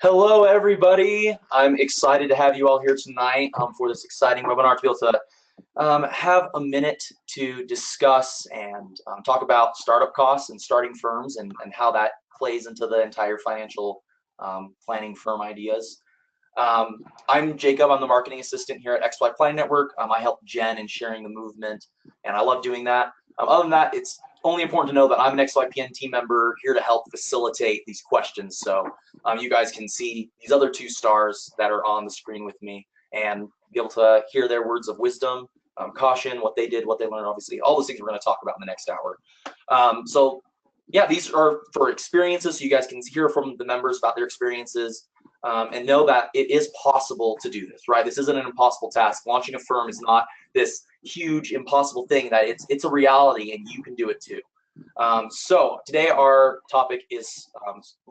Hello, everybody. I'm excited to have you all here tonight for this exciting webinar to be able to have a minute to discuss and talk about startup costs and starting firms and how that plays into the entire financial planning firm ideas. I'm Jacob. I'm the marketing assistant here at XYPN Network. I help Jen in sharing the movement, and I love doing that. Other than that, it's only important to know that I'm an XYPN team member here to help facilitate these questions. So you guys can see these other two stars that are on the screen with me and be able to hear their words of wisdom, caution, what they did, what they learned, obviously, all those things we're going to talk about in the next hour. So yeah, these are for experiences, so you guys can hear from the members about their experiences and know that it is possible to do this, right? This isn't an impossible task. Launching a firm is not this huge impossible thing, that it's a reality and you can do it too. So today our topic is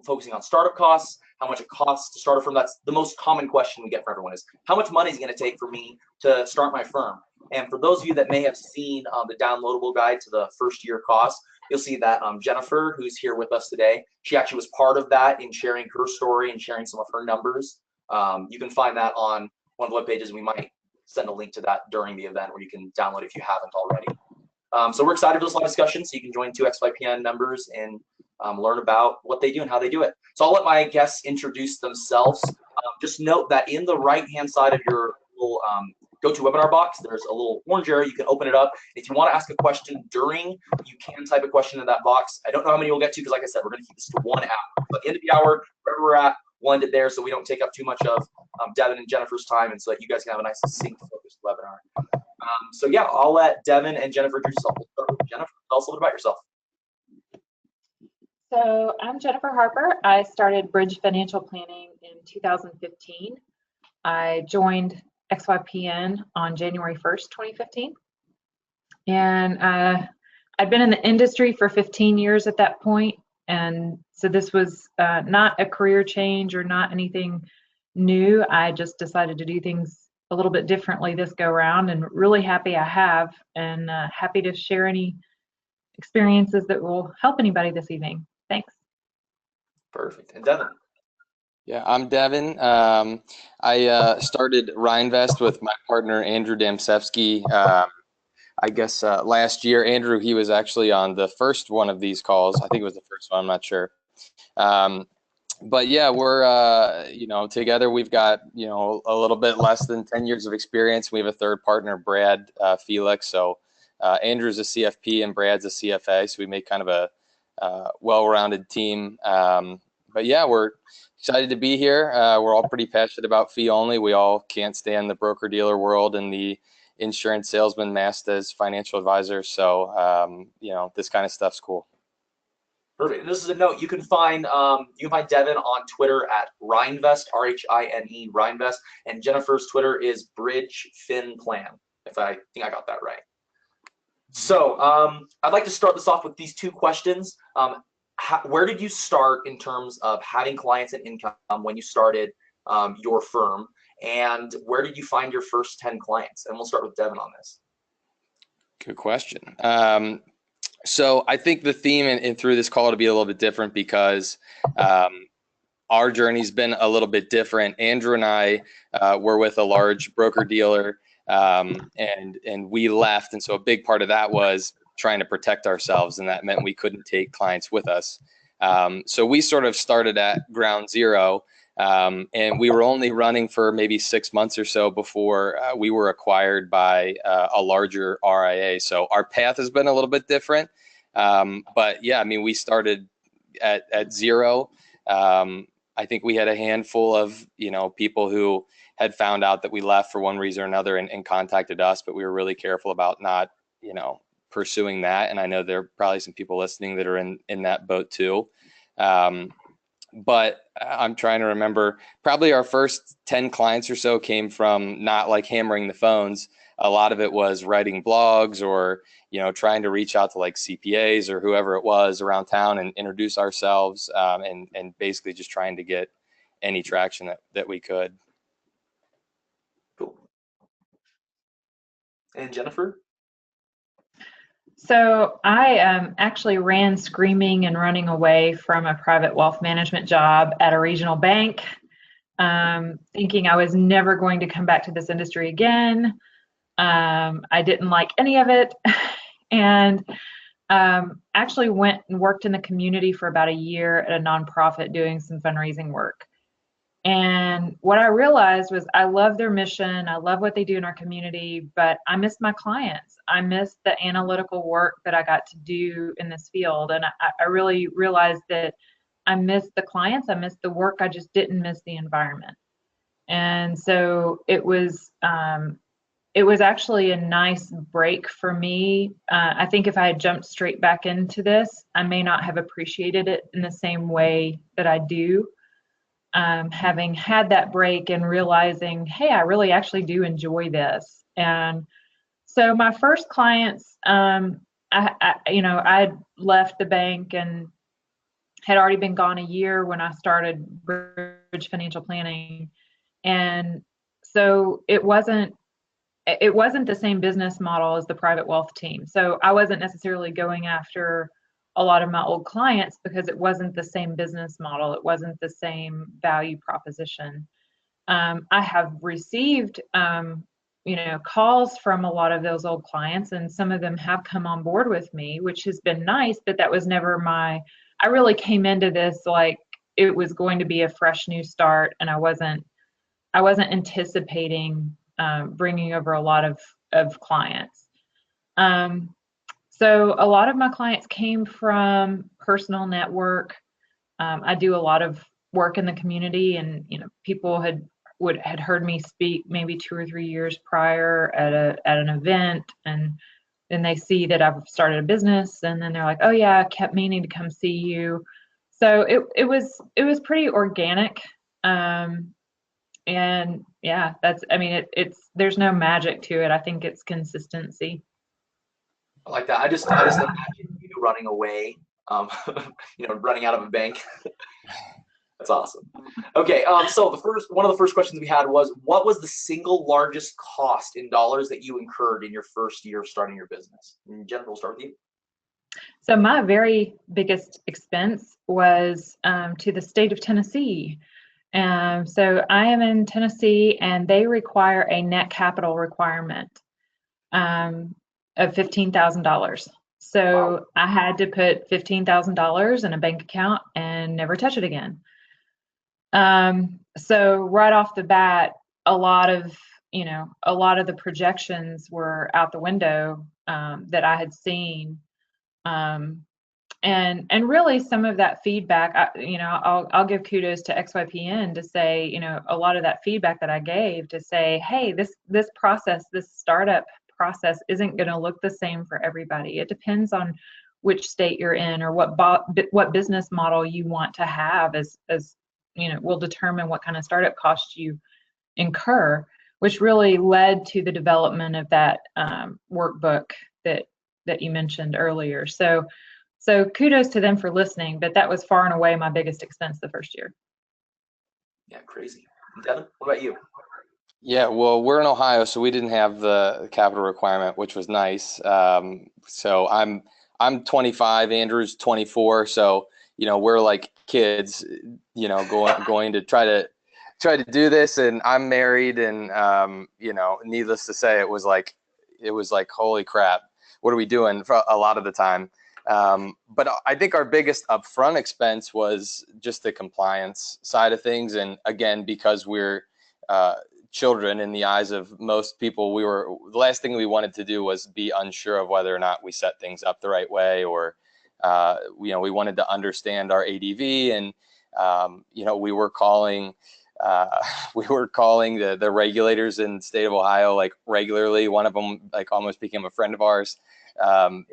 focusing on startup costs, how much it costs to start a firm. That's the most common question we get from everyone is, how much money is it going to take for me to start my firm? And for those of you that may have seen the downloadable guide to the first year cost, you'll see that Jennifer, who's here with us today, she actually was part of that in sharing her story and sharing some of her numbers. You can find that on one of the web pages. We might send a link to that during the event where you can download if you haven't already. So we're excited for this live discussion, so you can join 2 XYPN members and learn about what they do and how they do it. So I'll let my guests introduce themselves. Just note that in the right-hand side of your little GoToWebinar box, there's a little orange area. You can open it up. If you want to ask a question during, you can type a question in that box. I don't know how many we'll get to because, like I said, we're going to keep this to 1 hour. But at the end of the hour, wherever we're at, we'll end it there so we don't take up too much of Devin and Jennifer's time, and so that you guys can have a nice, succinct, focused webinar. So yeah, I'll let Devin and Jennifer introduce yourself. We'll start with Jennifer. Tell us a little bit about yourself. So I'm Jennifer Harper. I started Bridge Financial Planning in 2015. I joined XYPN on January 1st, 2015. And I'd been in the industry for 15 years at that point. And so this was not a career change or not anything new. I just decided to do things a little bit differently this go around, and really happy I have, and happy to share any experiences that will help anybody this evening. Thanks. Perfect. And Devin. Yeah, I'm Devin. I started Rhinvest with my partner, Andrew Damsevsky, I guess last year. Andrew, he was actually on the first one of these calls. I think it was the first one, I'm not sure. But yeah, we're, together we've got, a little bit less than 10 years of experience. We have a third partner, Brad Felix. So Andrew's a CFP and Brad's a CFA. So we make kind of a well-rounded team. But yeah, we're excited to be here. We're all pretty passionate about fee only. We all can't stand the broker-dealer world and the insurance salesman masked as financial advisor. So, this kind of stuff's cool. Perfect. And this is a note. You can find Devin on Twitter at Rhinvest, R-H-I-N-E, Rhinvest, and Jennifer's Twitter is Bridge Fin Plan. If I think I got that right. So I'd like to start this off with these two questions. Where did you start in terms of having clients and income when you started your firm, and where did you find your first 10 clients? And we'll start with Devin on this. Good question. So I think the theme and through this call to be a little bit different because our journey's been a little bit different. Andrew and I were with a large broker dealer and we left. And so a big part of that was trying to protect ourselves. And that meant we couldn't take clients with us. So we sort of started at ground zero. And we were only running for maybe 6 months or so before we were acquired by a larger RIA. So our path has been a little bit different. But yeah, I mean, we started at zero. I think we had a handful of, people who had found out that we left for one reason or another and contacted us, but we were really careful about not, pursuing that. And I know there are probably some people listening that are in that boat too. But I'm trying to remember, probably our first 10 clients or so came from not like hammering the phones. A lot of it was writing blogs or, trying to reach out to like CPAs or whoever it was around town and introduce ourselves and basically just trying to get any traction that we could. Cool. And Jennifer? So I actually ran screaming and running away from a private wealth management job at a regional bank, thinking I was never going to come back to this industry again. I didn't like any of it, and actually went and worked in the community for about a year at a nonprofit doing some fundraising work. And what I realized was I love their mission. I love what they do in our community, but I miss my clients. I miss the analytical work that I got to do in this field. And I really realized that I missed the clients. I missed the work. I just didn't miss the environment. And so it was actually a nice break for me. I think if I had jumped straight back into this, I may not have appreciated it in the same way that I do. Having had that break and realizing, hey, I really actually do enjoy this. And so my first clients, I left the bank and had already been gone a year when I started Bridge Financial Planning. And so it wasn't the same business model as the private wealth team. So I wasn't necessarily going after a lot of my old clients because it wasn't the same business model. It wasn't the same value proposition. I have received, calls from a lot of those old clients, and some of them have come on board with me, which has been nice, but that was never I really came into this like it was going to be a fresh new start, and I wasn't anticipating bringing over a lot of clients. So a lot of my clients came from personal network. I do a lot of work in the community, and people had heard me speak maybe 2 or 3 years prior at an event, and then they see that I've started a business, and then they're like, "Oh yeah, I kept meaning to come see you." So it was pretty organic. And yeah, there's no magic to it. I think it's consistency. I like that. I just imagine you running away, running out of a bank. That's awesome. Okay, so one of the first questions we had was, what was the single largest cost in dollars that you incurred in your first year of starting your business? And Jennifer, we'll start with you. So my very biggest expense was to the state of Tennessee. So I am in Tennessee, and they require a net capital requirement of $15,000. So wow. I had to put $15,000 in a bank account and never touch it again. So right off the bat, a lot of the projections were out the window that I had seen. And really some of that feedback, I'll give kudos to XYPN to say, a lot of that feedback that I gave to say, hey, this startup process isn't going to look the same for everybody. It depends on which state you're in, or what business model you want to have as will determine what kind of startup costs you incur, which really led to the development of that workbook that you mentioned earlier. So kudos to them for listening, but that was far and away my biggest expense the first year. Yeah, crazy. Devin, what about you? Yeah, well, we're in Ohio, so we didn't have the capital requirement, which was nice. So I'm 25, Andrew's 24, so we're like kids, going to try to do this, and I'm married, and needless to say, it was like holy crap, what are we doing for a lot of the time. But I think our biggest upfront expense was just the compliance side of things. And again, because we're children in the eyes of most people, the last thing we wanted to do was be unsure of whether or not we set things up the right way, or we wanted to understand our ADV, and we were calling the regulators in the state of Ohio like regularly. One of them like almost became a friend of ours.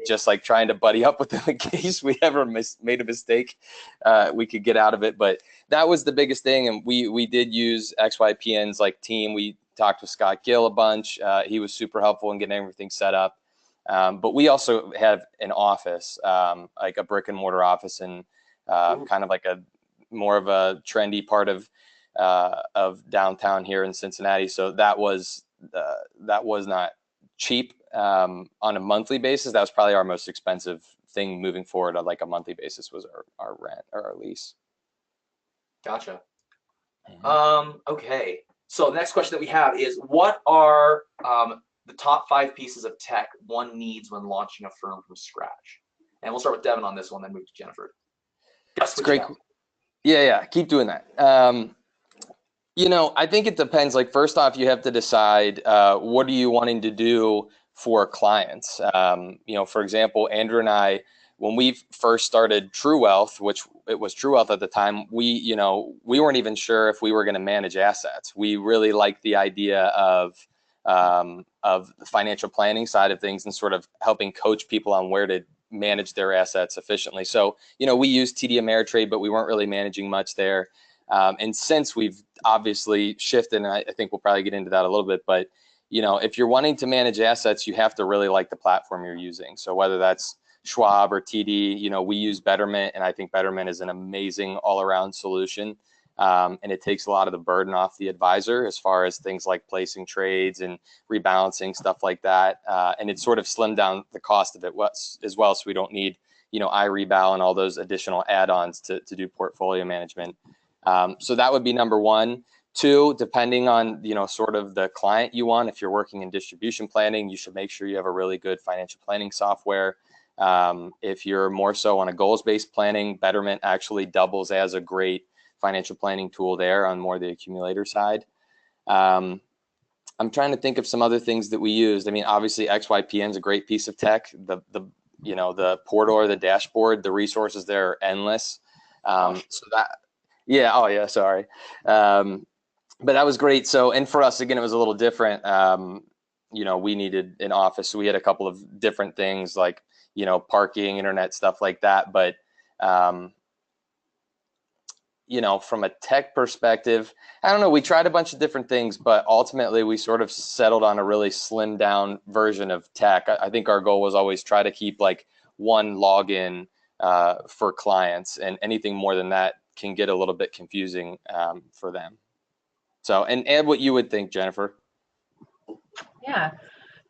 Just like trying to buddy up with them in case we ever made a mistake, we could get out of it. But that was the biggest thing. And we did use XYPN's like team. We talked with Scott Gill a bunch. He was super helpful in getting everything set up. But we also have an office, like a brick and mortar office, and kind of like a more of a trendy part of downtown here in Cincinnati. So that was not cheap on a monthly basis. That was probably our most expensive thing moving forward on like a monthly basis was our rent or our lease. Gotcha. Okay. So the next question that we have is, what are the top 5 pieces of tech one needs when launching a firm from scratch? And we'll start with Devin on this one, then move to Jennifer. That's great. Yeah, keep doing that. You know, I think it depends. Like, first off, you have to decide what are you wanting to do for clients. You know, for example, Andrew and I, when we first started True Wealth, which it was True Wealth at the time, we weren't even sure if we were going to manage assets. We really liked the idea of the financial planning side of things and sort of helping coach people on where to manage their assets efficiently. So, you know, we used TD Ameritrade, but we weren't really managing much there. And since we've obviously shifted, and I think we'll probably get into that a little bit, but, you know, if you're wanting to manage assets, you have to really like the platform you're using. So whether that's Schwab or TD, you know, we use Betterment, and I think Betterment is an amazing all-around solution. And it takes a lot of the burden off the advisor as far as things like placing trades and rebalancing, stuff like that. And it sort of slimmed down the cost of it as well. So we don't need, you know, iRebal and all those additional add-ons to do portfolio management. So that would be number one. 2, depending on, you know, sort of the client you want, if you're working in distribution planning, you should make sure you have a really good financial planning software. If you're more so on a goals-based planning, Betterment actually doubles as a great financial planning tool there on more the accumulator side. I'm trying to think of some other things that we used. I mean, obviously XYPN is a great piece of tech. The you know, the portal, the dashboard, the resources there are endless. So that, yeah, oh yeah, sorry. But that was great. So, and for us, again, it was a little different. You know, we needed an office, so we had a couple of different things like, you know, parking, internet, stuff like that. But you know, from a tech perspective, I don't know, we tried a bunch of different things, but ultimately we sort of settled on a really slimmed down version of tech. I think our goal was always try to keep like one login for clients, and anything more than that can get a little bit confusing for them. So, and add what you would think, Jennifer. Yeah.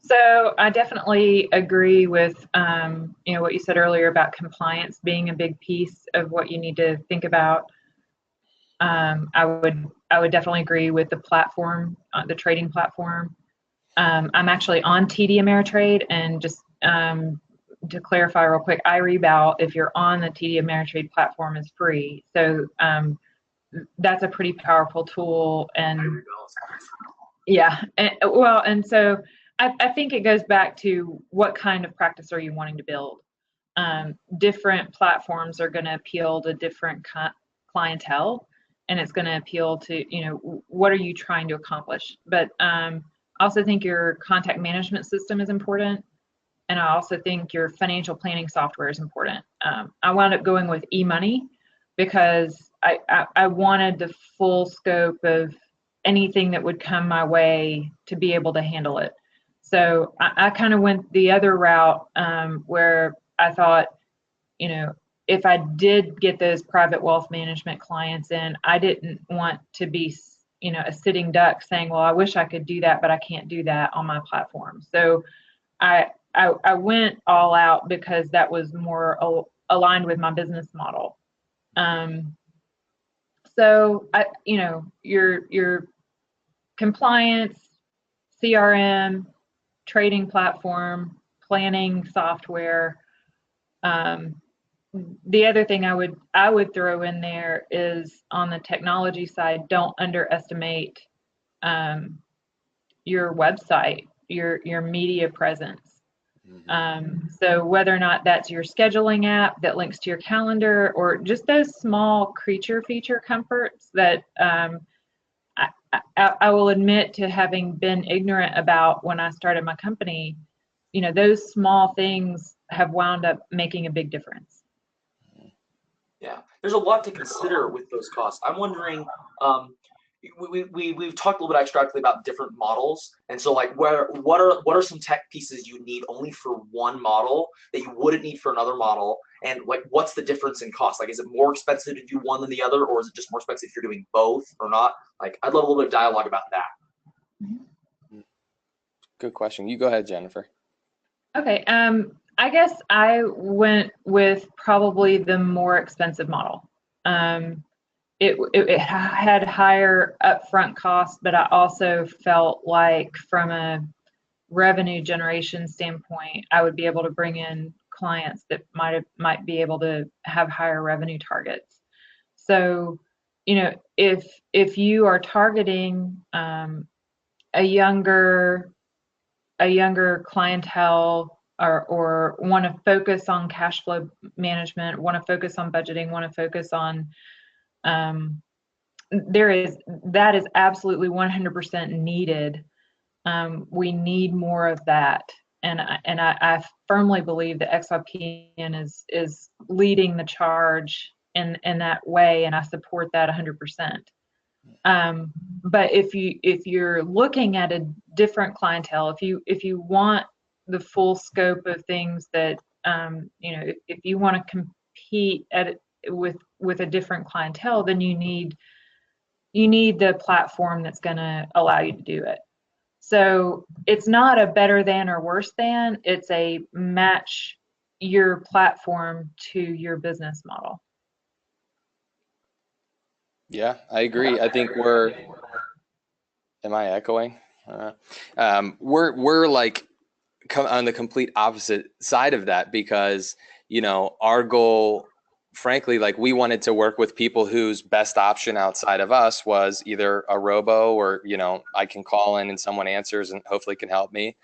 So I definitely agree with you know, what you said earlier about compliance being a big piece of what you need to think about. I would definitely agree with the platform, the trading platform. I'm actually on TD Ameritrade, and just to clarify real quick, iRebal, if you're on the TD Ameritrade platform, is free. So that's a pretty powerful tool. And yeah, and so I think it goes back to what kind of practice are you wanting to build. Different platforms are going to appeal to different clientele, and it's going to appeal to, you know, what are you trying to accomplish. But I also think your contact management system is important, and I also think your financial planning software is important. I wound up going with eMoney because I wanted the full scope of anything that would come my way to be able to handle it. So I kind of went the other route where I thought, you know, if I did get those private wealth management clients in, I didn't want to be, you know, a sitting duck saying, well, I wish I could do that, but I can't do that on my platform. So I went all out because that was more aligned with my business model. So you know, your compliance, CRM, trading platform, planning software. The other thing I would throw in there is, on the technology side, don't underestimate your website, your media presence. So whether or not that's your scheduling app that links to your calendar, or just those small creature feature comforts that I will admit to having been ignorant about when I started my company, you know, those small things have wound up making a big difference. Yeah, there's a lot to consider with those costs. I'm wondering, we've talked a little bit abstractly about different models, and so like what are some tech pieces you need only for one model that you wouldn't need for another model, and like what's the difference in cost? Like, is it more expensive to do one than the other, or is it just more expensive if you're doing both or not? Like, I'd love a little bit of dialogue about that. good question. You go ahead, Jennifer. Okay. I guess I went with probably the more expensive model. It had higher upfront costs, but I also felt like from a revenue generation standpoint, I would be able to bring in clients that might be able to have higher revenue targets. So, if you are targeting a younger clientele, or want to focus on cash flow management, want to focus on budgeting, want to focus on that is absolutely 100% needed. We need more of that, and I firmly believe that XYPN is leading the charge in that way, and I support that 100%. But if you're looking at a different clientele, if you want the full scope of things that if you want to compete with a different clientele, then you need the platform that's going to allow you to do it. So it's not a better than or worse than, it's a match your platform to your business model. Yeah, I agree. I think am I echoing? We're like on the complete opposite side of that, because, our goal, frankly, like we wanted to work with people whose best option outside of us was either a robo, or, I can call in and someone answers and hopefully can help me.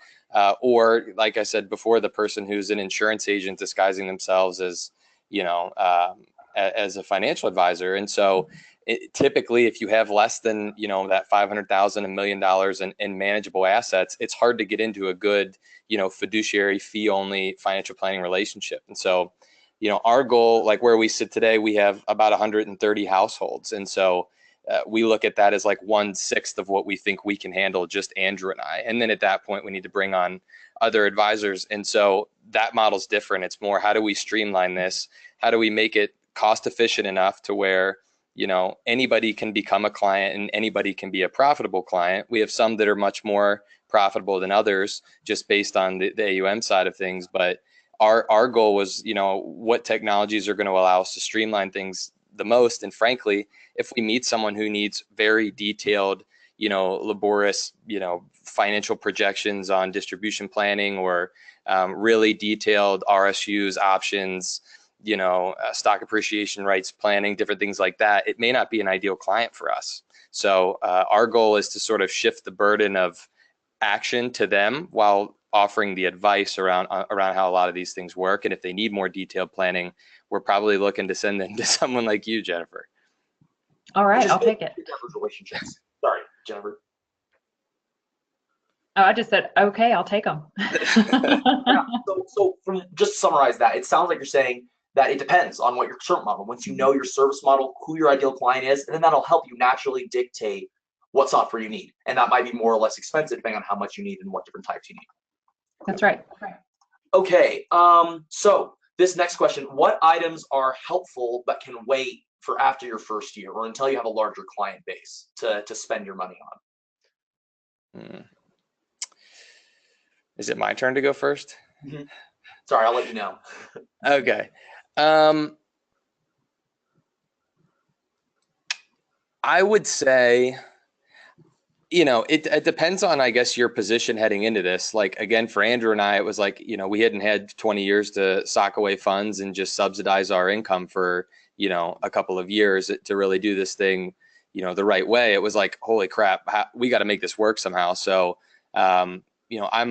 Or like I said before, the person who's an insurance agent disguising themselves as, as a financial advisor. And so typically, if you have less than, that 500,000, $1 million in manageable assets, it's hard to get into a good, fiduciary fee only financial planning relationship. And so, our goal, like where we sit today, we have about 130 households. And so we look at that as like 1/6 of what we think we can handle, just Andrew and I. And then at that point, we need to bring on other advisors. And so that model's different. It's more, how do we streamline this? How do we make it cost efficient enough to where, anybody can become a client and anybody can be a profitable client? We have some that are much more profitable than others just based on the AUM side of things. But our goal was, what technologies are going to allow us to streamline things the most. And frankly, if we meet someone who needs very detailed, laborious, financial projections on distribution planning, or really detailed RSUs, options, stock appreciation rights planning, different things like that, it may not be an ideal client for us. So our goal is to sort of shift the burden of action to them while offering the advice around how a lot of these things work. And if they need more detailed planning, we're probably looking to send them to someone like you, Jennifer. All right, I'll take it. Relationships. Sorry, Jennifer. Oh, I just said, okay, I'll take them. Yeah, so just to summarize that, it sounds like you're saying that it depends on what your current model. Once you know your service model, who your ideal client is, and then that'll help you naturally dictate what software you need. And that might be more or less expensive depending on how much you need and what different types you need. That's right. Okay, so this next question, what items are helpful but can wait for after your first year or until you have a larger client base to spend your money on? Is it my turn to go first? Mm-hmm. Sorry, I'll let you know. Okay. I would say, it depends on, I guess, your position heading into this. Like, again, for Andrew and I, it was like, we hadn't had 20 years to sock away funds and just subsidize our income for, a couple of years to really do this thing, the right way. It was like, holy crap, we got to make this work somehow. So, I'm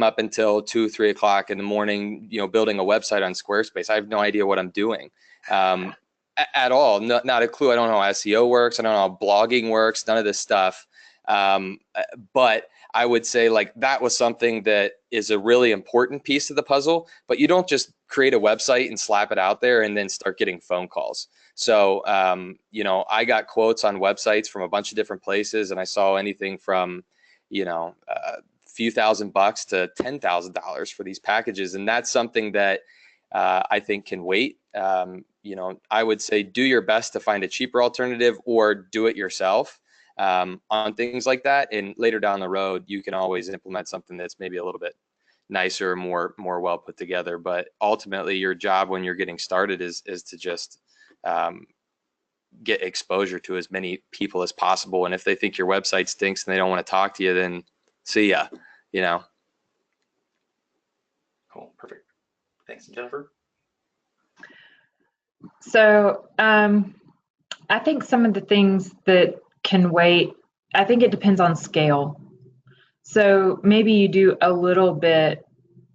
up until 2, 3 o'clock in the morning, building a website on Squarespace. I have no idea what I'm doing at all. Not a clue. I don't know how SEO works. I don't know how blogging works. None of this stuff. But I would say like that was something that is a really important piece of the puzzle, but you don't just create a website and slap it out there and then start getting phone calls. So, I got quotes on websites from a bunch of different places, and I saw anything from, few $1,000 to $10,000 for these packages. And that's something that I think can wait. I would say do your best to find a cheaper alternative or do it yourself. on things like that. And later down the road, you can always implement something that's maybe a little bit nicer, more well put together. But ultimately, your job when you're getting started is to just get exposure to as many people as possible. And if they think your website stinks and they don't want to talk to you, then see ya, you know. Cool, perfect. Thanks, Jennifer. So I think some of the things that can wait, I think it depends on scale. So maybe you do a little bit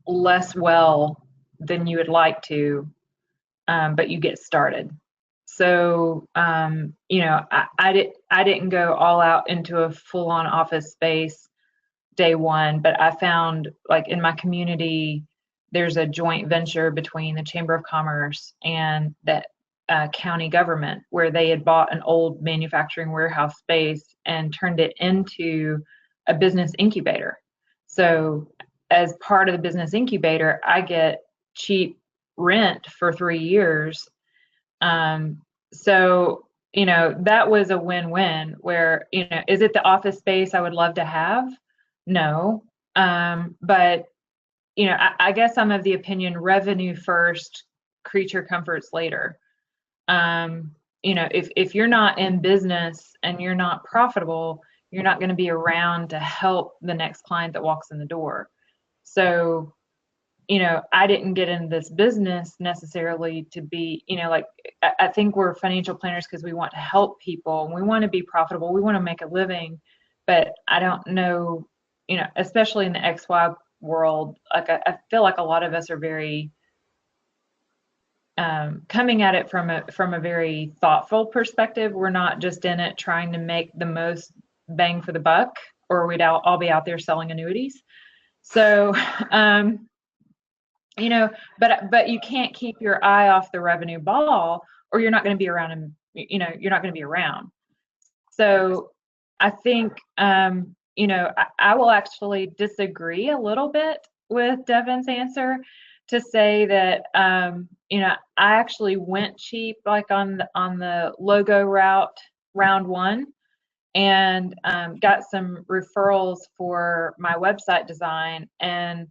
less well than you would like to, but you get started. So, you know, I didn't go all out into a full-on office space day one, but I found, like, in my community, there's a joint venture between the Chamber of Commerce and the county government, where they had bought an old manufacturing warehouse space and turned it into a business incubator. So as part of the business incubator, I get cheap rent for 3 years. So, you know, that was a win-win where, you know, is it the office space I would love to have? No. But, you know, I guess I'm of the opinion revenue first, creature comforts later. You know, if you're not in business and you're not profitable, you're not going to be around to help the next client that walks in the door. So, you know, I didn't get into this business necessarily to be, you know, like, I think we're financial planners because we want to help people and we want to be profitable. We want to make a living, but I don't know, you know, especially in the XY world, like I feel like a lot of us are very coming at it from a very thoughtful perspective. We're not just in it trying to make the most bang for the buck, or we'd all be out there selling annuities. So, you know, but you can't keep your eye off the revenue ball, or you're not going to be around, and you know, you're not going to be around. So I think, you know, I will actually disagree a little bit with Devin's answer to say that, you know, I actually went cheap, like on the logo route, round one, and got some referrals for my website design. And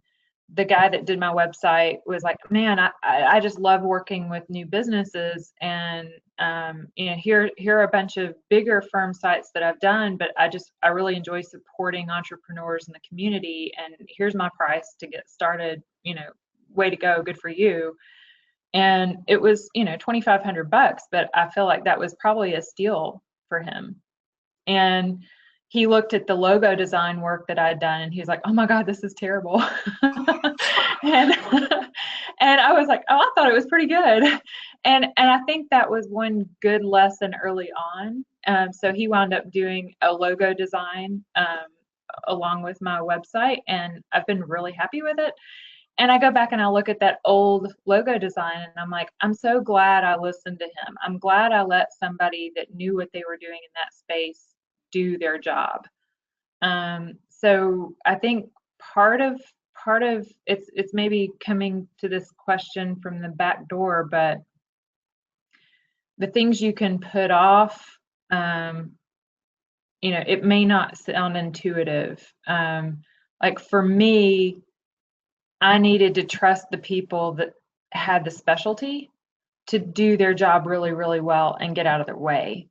the guy that did my website was like, man, I just love working with new businesses, and you know, here are a bunch of bigger firm sites that I've done, but I really enjoy supporting entrepreneurs in the community, and here's my price to get started. You know, way to go, good for you. And it was, you know, $2,500, but I feel like that was probably a steal for him. And he looked at the logo design work that I'd done, and he was like, oh my God, this is terrible. and I was like, oh, I thought it was pretty good. And I think that was one good lesson early on. So he wound up doing a logo design along with my website, and I've been really happy with it. And I go back and I look at that old logo design, and I'm like, I'm so glad I listened to him. I'm glad I let somebody that knew what they were doing in that space do their job. So I think part of it's maybe coming to this question from the back door, but the things you can put off, you know, it may not sound intuitive. Like for me, I needed to trust the people that had the specialty to do their job really, really well and get out of their way.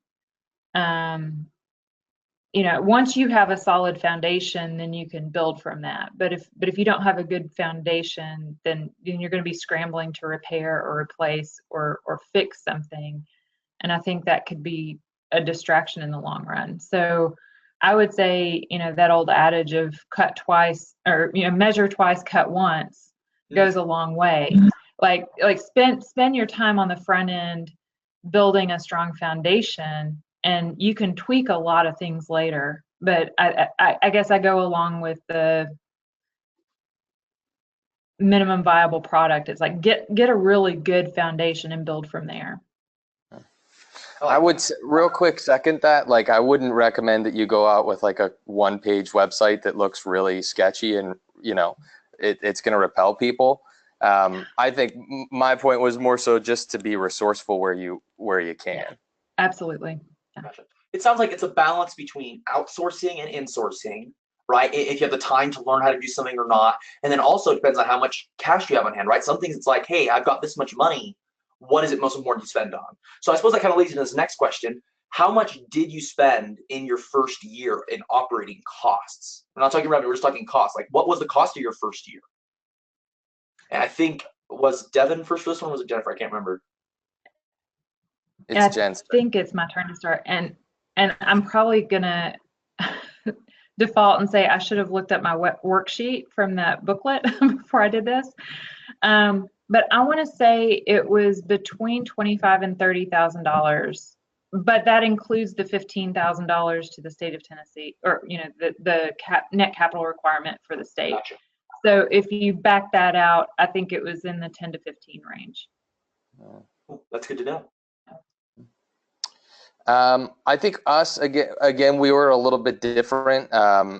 You know, once you have a solid foundation, then you can build from that. But if you don't have a good foundation, then you're going to be scrambling to repair or replace or fix something. And I think that could be a distraction in the long run. So I would say, you know, that old adage of cut twice, or, you know, measure twice, cut once, goes a long way. Like spend your time on the front end building a strong foundation, and you can tweak a lot of things later. But I guess I go along with the minimum viable product. It's like get a really good foundation and build from there. I would real quick second that. Like, I wouldn't recommend that you go out with like a one-page website that looks really sketchy and, you know, it's going to repel people. I think my point was more so just to be resourceful where you can. Absolutely. Gotcha. it sounds like it's a balance between outsourcing and insourcing, right? If you have the time to learn how to do something or not. And then also it depends on how much cash you have on hand, right? Some things it's like, hey, I've got this much money. What is it most important to spend on? So I suppose that kind of leads into this next question. How much did you spend in your first year in operating costs? We're not talking revenue, we're just talking costs. Like, what was the cost of your first year? And I think, was Devon first for this one, or was it Jennifer? I can't remember. It's Jen's. I think it's my turn to start, and I'm probably gonna default and say I should have looked at my worksheet from that booklet before I did this. But I want to say it was between $25,000 and $30,000, but that includes the $15,000 to the state of Tennessee, or the net capital requirement for the state. Gotcha. So if you back that out, I think it was in the 10 to 15 range. That's good to know. I think us again we were a little bit different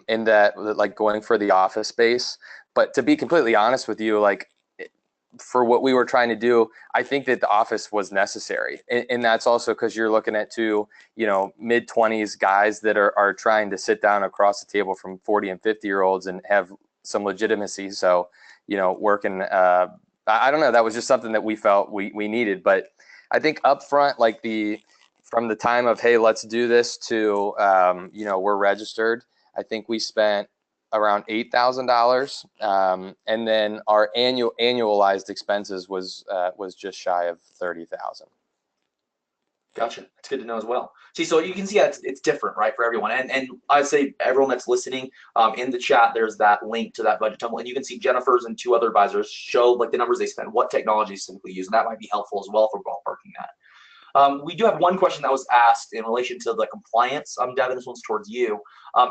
in that, like, going for the office space. But to be completely honest with you, like, for what we were trying to do, I think that the office was necessary, and that's also because you're looking at two, mid-20s guys that are trying to sit down across the table from 40 and 50-year-olds and have some legitimacy. So, working. I don't know. That was just something that we felt we needed. But I think up front, like from the time of, hey, let's do this to, we're registered, I think we spent around $8,000. And then our annualized expenses was just shy of $30,000. Gotcha. That's good to know as well. See, so you can see that it's different, right, for everyone. And I'd say everyone that's listening, in the chat, there's that link to that budget template, and you can see Jennifer's and two other advisors show like the numbers they spend, what technologies simply use, and that might be helpful as well for ballparking that. We do have one question that was asked in relation to the compliance. Devin, this one's towards you.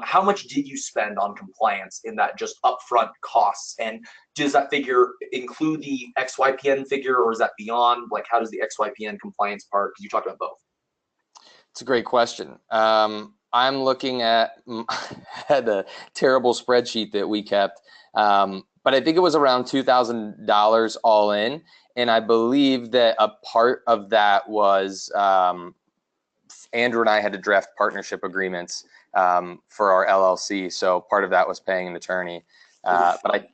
How much did you spend on compliance in that just upfront costs? And does that figure include the XYPN figure, or is that beyond? Like, how does the XYPN compliance part? Because you talked about both. It's a great question. I'm looking at a terrible spreadsheet that we kept, but I think it was around $2,000 all in. And I believe that a part of that was Andrew and I had to draft partnership agreements for our LLC. So part of that was paying an attorney. And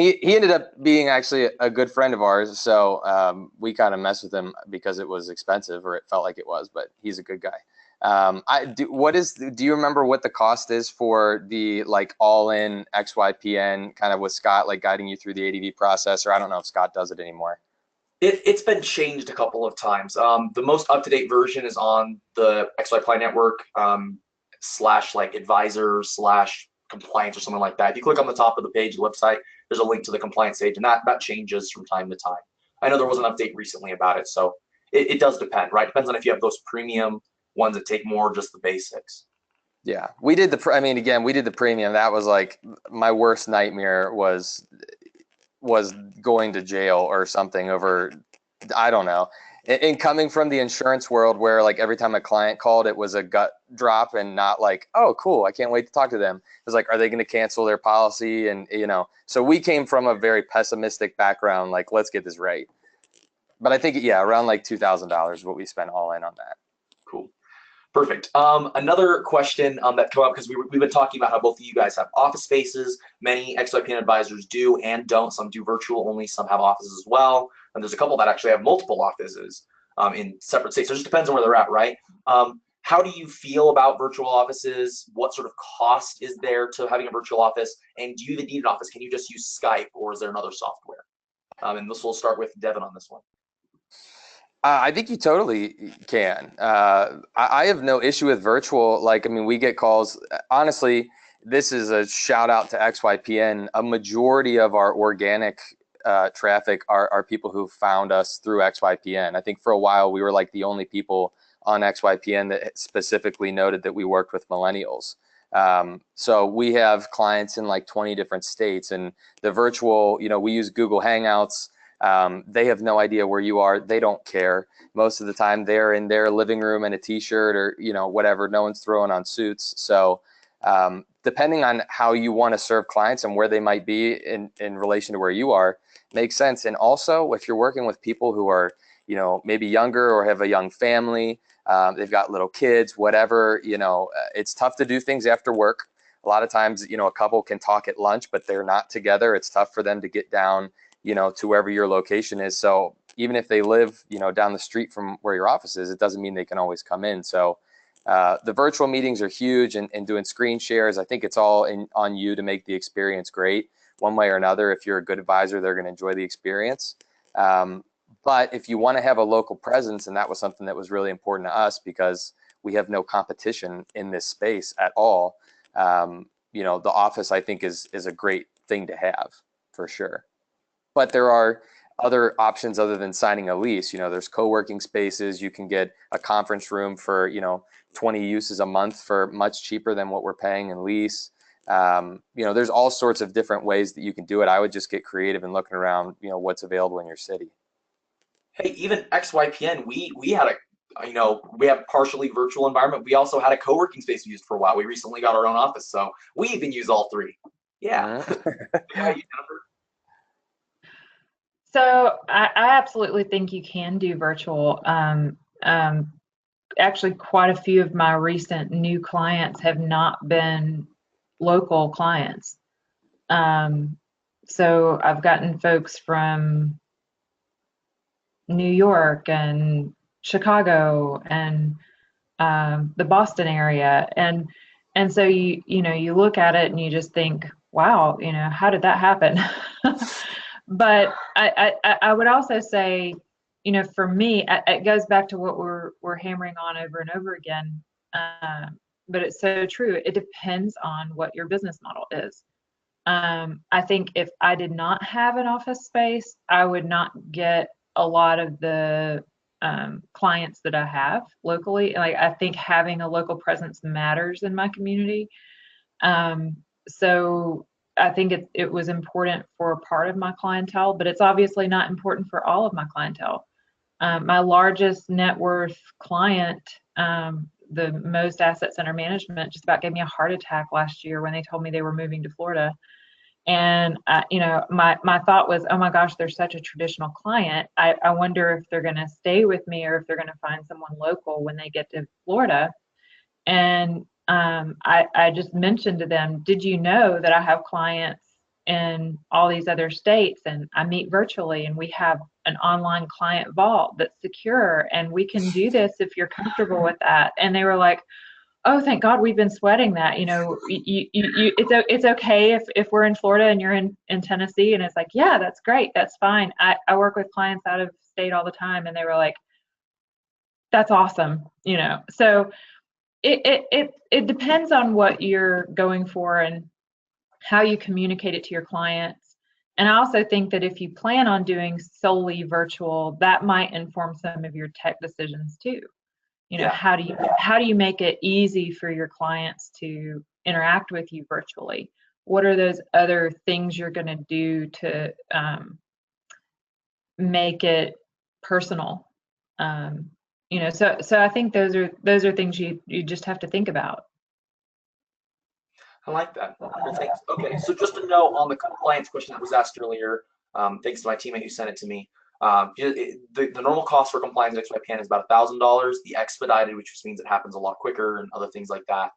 he ended up being actually a good friend of ours. So we kind of messed with him because it was expensive, or it felt like it was, but he's a good guy. Do you remember what the cost is for the, like, all-in XYPN, kind of with Scott, like, guiding you through the ADV process? Or I don't know if Scott does it anymore. It's been changed a couple of times. The most up-to-date version is on the XYPN network / like advisor / compliance or something like that. If you click on the top of the page, the website, there's a link to the compliance page, and that changes from time to time. I know there was an update recently about it, so it does depend, right? Depends on if you have those premium ones that take more, just the basics. Yeah, we did the premium. That was like my worst nightmare was going to jail or something over, I don't know. And coming from the insurance world, where like every time a client called, it was a gut drop and not like, oh, cool, I can't wait to talk to them. It was like, are they going to cancel their policy? And, so we came from a very pessimistic background, like, let's get this right. But I think, around like $2,000 is what we spent all in on that. Cool. Perfect. Another question that came up, because we've been talking about how both of you guys have office spaces. Many XYPN advisors do and don't. Some do virtual only, some have offices as well. And there's a couple that actually have multiple offices in separate states. So it just depends on where they're at, right? How do you feel about virtual offices? What sort of cost is there to having a virtual office? And do you even need an office? Can you just use Skype, or is there another software? And this will start with Devin on this one. I think you totally can. I have no issue with virtual. Like, I mean, we get calls. Honestly, this is a shout out to XYPN. A majority of our organic traffic are people who found us through XYPN. I think for a while we were like the only people on XYPN that specifically noted that we worked with millennials. So we have clients in like 20 different states, and the virtual, we use Google Hangouts. They have no idea where you are. They don't care. Most of the time they're in their living room in a t-shirt or, whatever. No one's throwing on suits. So depending on how you want to serve clients and where they might be in relation to where you are, makes sense. And also, if you're working with people who are, maybe younger or have a young family. They've got little kids, whatever, it's tough to do things after work. A lot of times, a couple can talk at lunch, but they're not together. It's tough for them to get down, to wherever your location is. So even if they live, down the street from where your office is, it doesn't mean they can always come in. So the virtual meetings are huge, and doing screen shares. I think it's all on you to make the experience great one way or another. If you're a good advisor, they're going to enjoy the experience. But if you want to have a local presence, and that was something that was really important to us because we have no competition in this space at all, the office, I think, is a great thing to have for sure. But there are other options other than signing a lease. There's co-working spaces. You can get a conference room for, 20 uses a month for much cheaper than what we're paying in lease. There's all sorts of different ways that you can do it. I would just get creative and looking around, what's available in your city. Hey, even XYPN, we had we have partially virtual environment. We also had a co-working space we used for a while. We recently got our own office, so we even use all three. Yeah. So I absolutely think you can do virtual. Actually, quite a few of my recent new clients have not been local clients. So I've gotten folks from New York and Chicago and the Boston area, and so you look at it and you just think, wow, how did that happen? But I would also say, for me, it goes back to what we're hammering on over and over again. But it's so true. It depends on what your business model is. I think if I did not have an office space, I would not get a lot of the clients that I have locally. Like, I think having a local presence matters in my community. So I think it was important for a part of my clientele, but it's obviously not important for all of my clientele. My largest net worth client, the most assets under management, just about gave me a heart attack last year when they told me they were moving to Florida. And my thought was, oh my gosh, they're such a traditional client. I wonder if they're going to stay with me or if they're going to find someone local when they get to Florida. And I just mentioned to them, did you know that I have clients in all these other states, and I meet virtually, and we have an online client vault that's secure, and we can do this if you're comfortable with that. And they were like, oh, thank God, we've been sweating that. It's okay if we're in Florida and you're in Tennessee. And it's like, yeah, that's great, that's fine. I work with clients out of state all the time, and they were like, that's awesome. So it depends on what you're going for and how you communicate it to your clients. And I also think that if you plan on doing solely virtual, that might inform some of your tech decisions too. How do you make it easy for your clients to interact with you virtually? What are those other things you're going to do to make it personal? So I think those are things you just have to think about. I like that. Well, thanks. Okay, so just to know on the compliance question that was asked earlier, thanks to my teammate who sent it to me. The normal cost for compliance at XYPN is about $1,000. The expedited, which just means it happens a lot quicker and other things like that,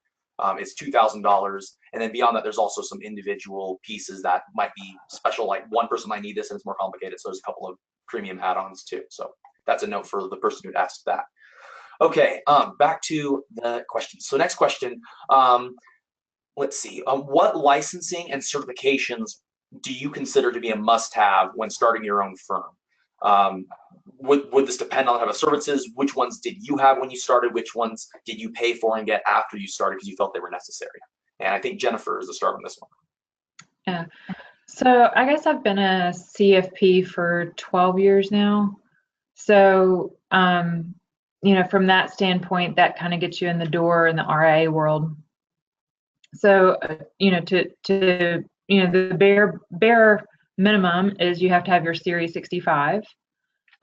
is $2,000. And then beyond that, there's also some individual pieces that might be special, like one person might need this and it's more complicated. So there's a couple of premium add-ons too. So that's a note for the person who asked that. Okay, back to the question. So next question, let's see. What licensing and certifications do you consider to be a must-have when starting your own firm? Would this depend on the type of services? Which ones did you have when you started? Which ones did you pay for and get after you started because you felt they were necessary? And I think Jennifer is the start on this one. Yeah. So I guess I've been a CFP for 12 years now. So, from that standpoint, that kind of gets you in the door in the RIA world. So, the bare minimum is you have to have your Series 65.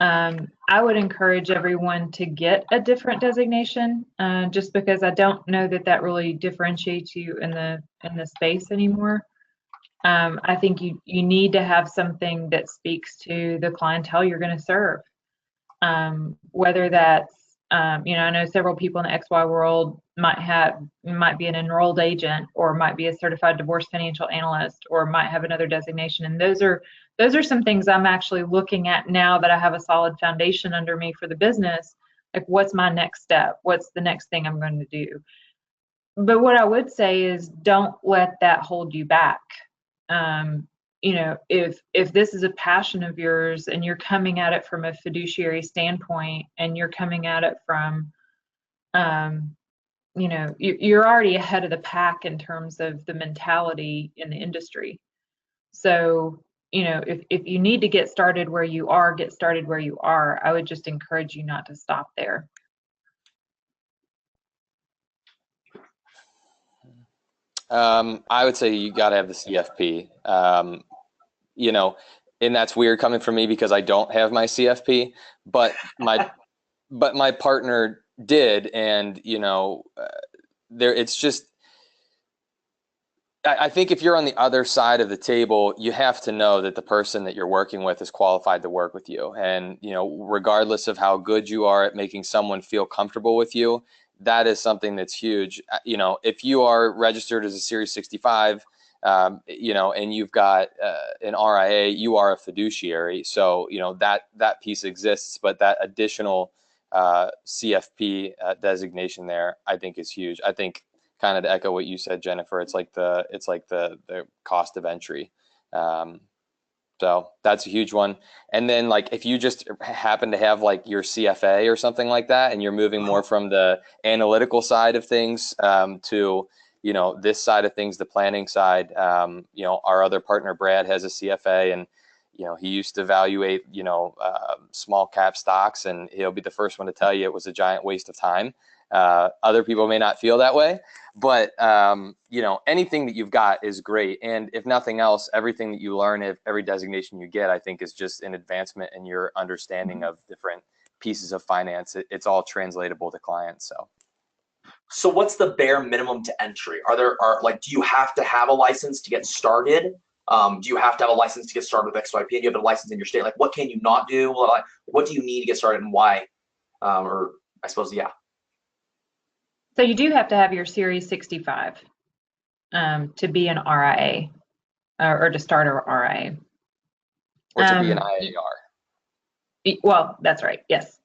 I would encourage everyone to get a different designation, just because I don't know that really differentiates you in the space anymore. I think you need to have something that speaks to the clientele you're going to serve. whether that's, I know several people in the XY world might be an enrolled agent, or might be a certified divorce financial analyst, or might have another designation. And those are some things I'm actually looking at now that I have a solid foundation under me for the business. Like, what's my next step? What's the next thing I'm going to do? But what I would say is, don't let that hold you back. If this is a passion of yours and you're coming at it from a fiduciary standpoint, and you're coming at it from, you're already ahead of the pack in terms of the mentality in the industry. So, if you need to get started where you are, get started where you are. I would just encourage you not to stop there. I would say you got to have the CFP. And that's weird coming from me because I don't have my CFP, but my partner did, and it's just, I think if you're on the other side of the table, you have to know that the person that you're working with is qualified to work with you. And, regardless of how good you are at making someone feel comfortable with you, that is something that's huge. If you are registered as a Series 65, and you've got an RIA, you are a fiduciary. So, that piece exists, but that additional CFP designation there, I think, is huge. I think, kind of to echo what you said, Jennifer, it's like the cost of entry. So that's a huge one. And then, like, if you just happen to have like your CFA or something like that, and you're moving more from the analytical side of things to, this side of things, the planning side, our other partner, Brad, has a CFA, and, he used to evaluate, small cap stocks, and he'll be the first one to tell you it was a giant waste of time. Other people may not feel that way, but anything that you've got is great. And if nothing else, everything that you learn, if every designation you get, I think, is just an advancement in your understanding of different pieces of finance. It's all translatable to clients. So what's the bare minimum to entry? Do you have to have a license to get started? Do you have to have a license to get started with XYPN? Do you have a license in your state? Like, what can you not do? What do you need to get started, and why? Or I suppose, yeah. So you do have to have your Series 65 to be an RIA, or to start a RIA. Or to be an IAR. Well, that's right. Yes.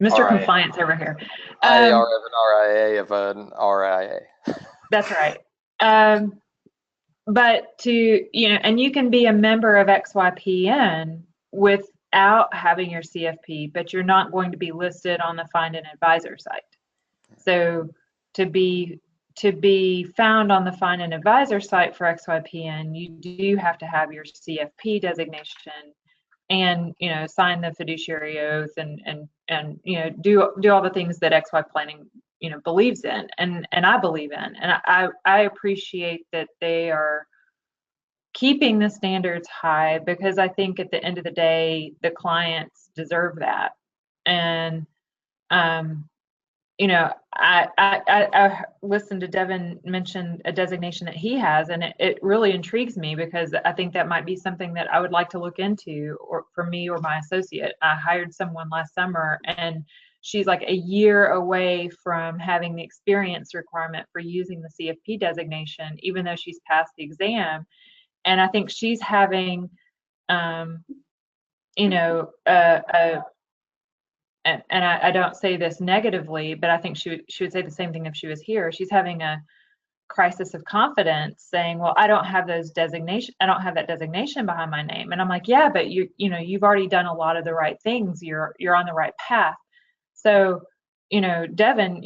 Mr. RIA. Compliance over here. IAR of an RIA of an RIA. That's right. But and you can be a member of XYPN without having your CFP, but you're not going to be listed on the Find an Advisor site. So to be found on the Find an Advisor site for XYPN, you do have to have your CFP designation, and sign the fiduciary oath, and do all the things that XY Planning believes in, and I believe in, and I appreciate that they are keeping the standards high, because I think at the end of the day the clients deserve that. And I listened to Devin mention a designation that he has, and it really intrigues me, because I think that might be something that I would like to look into, or for me or my associate. I hired someone last summer, and she's like a year away from having the experience requirement for using the CFP designation, even though she's passed the exam. And I think she's having, and I don't say this negatively, but I think she would say the same thing if she was here. She's having a crisis of confidence, saying, well, I don't have that designation behind my name. And I'm like, yeah, but you've already done a lot of the right things. You're on the right path. So, Devin,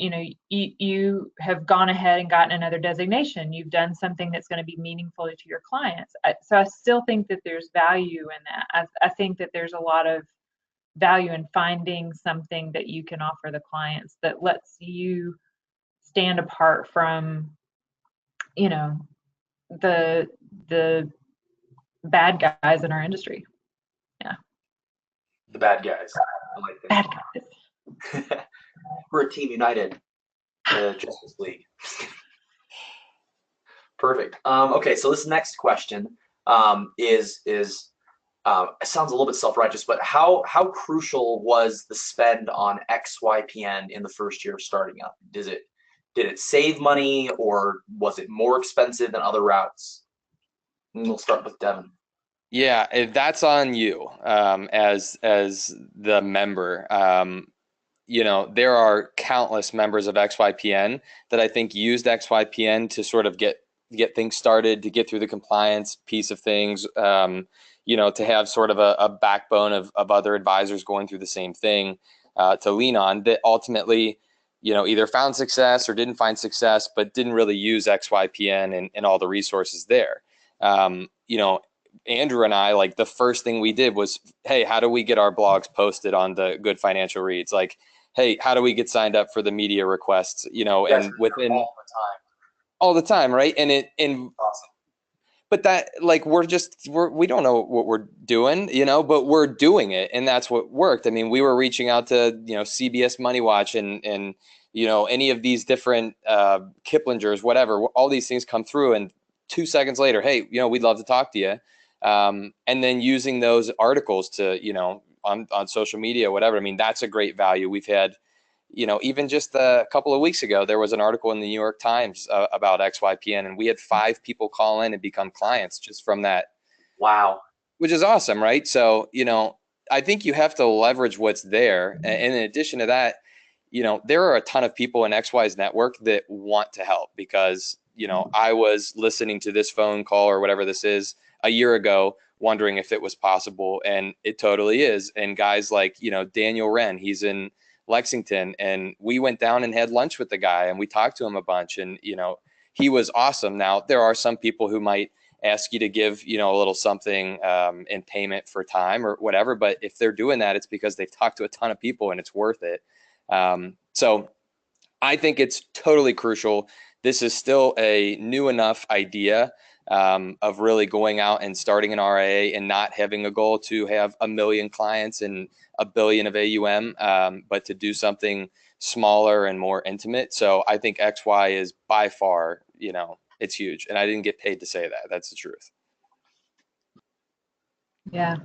you have gone ahead and gotten another designation. You've done something that's going to be meaningful to your clients. So I still think that there's value in that. I think that there's a lot of value in finding something that you can offer the clients that lets you stand apart from, the bad guys in our industry. Yeah. The bad guys. I like that. Bad guys. We're a team united. The Justice League. Perfect. Okay, so this next question is it sounds a little bit self-righteous, but how crucial was the spend on XYPN in the first year of starting up? Did it save money, or was it more expensive than other routes? And we'll start with Devon. Yeah, that's on you as the member. There are countless members of XYPN that I think used XYPN to sort of get things started, to get through the compliance piece of things, to have sort of a backbone of other advisors going through the same thing to lean on, that ultimately, either found success or didn't find success, but didn't really use XYPN and all the resources there. Andrew and I, like, the first thing we did was, hey, how do we get our blogs posted on the Good Financial Reads? Like, hey, how do we get signed up for the media requests? And within all the time, right? And awesome. But that, like, we don't know what we're doing, but we're doing it, and that's what worked. I mean, we were reaching out to CBS Money Watch and any of these different Kiplingers, whatever. All these things come through, and 2 seconds later, hey, we'd love to talk to you. And then using those articles to, on social media, whatever. I mean, that's a great value. We've had, even just a couple of weeks ago, there was an article in the New York Times about XYPN, and we had 5 people call in and become clients just from that. Wow. Which is awesome, right? So, I think you have to leverage what's there. And in addition to that, there are a ton of people in XY's network that want to help, because, I was listening to this phone call or whatever this is a year ago, wondering if it was possible, and it totally is. And guys like, Daniel Wren, he's in Lexington, and we went down and had lunch with the guy, and we talked to him a bunch, and, he was awesome. Now, there are some people who might ask you to give, a little something in payment for time or whatever, but if they're doing that, it's because they've talked to a ton of people and it's worth it. So I think it's totally crucial. This is still a new enough idea of really going out and starting an RIA and not having a goal to have 1 million clients and $1 billion of AUM, but to do something smaller and more intimate. So I think XY is by far, it's huge. And I didn't get paid to say that. That's the truth. Yeah.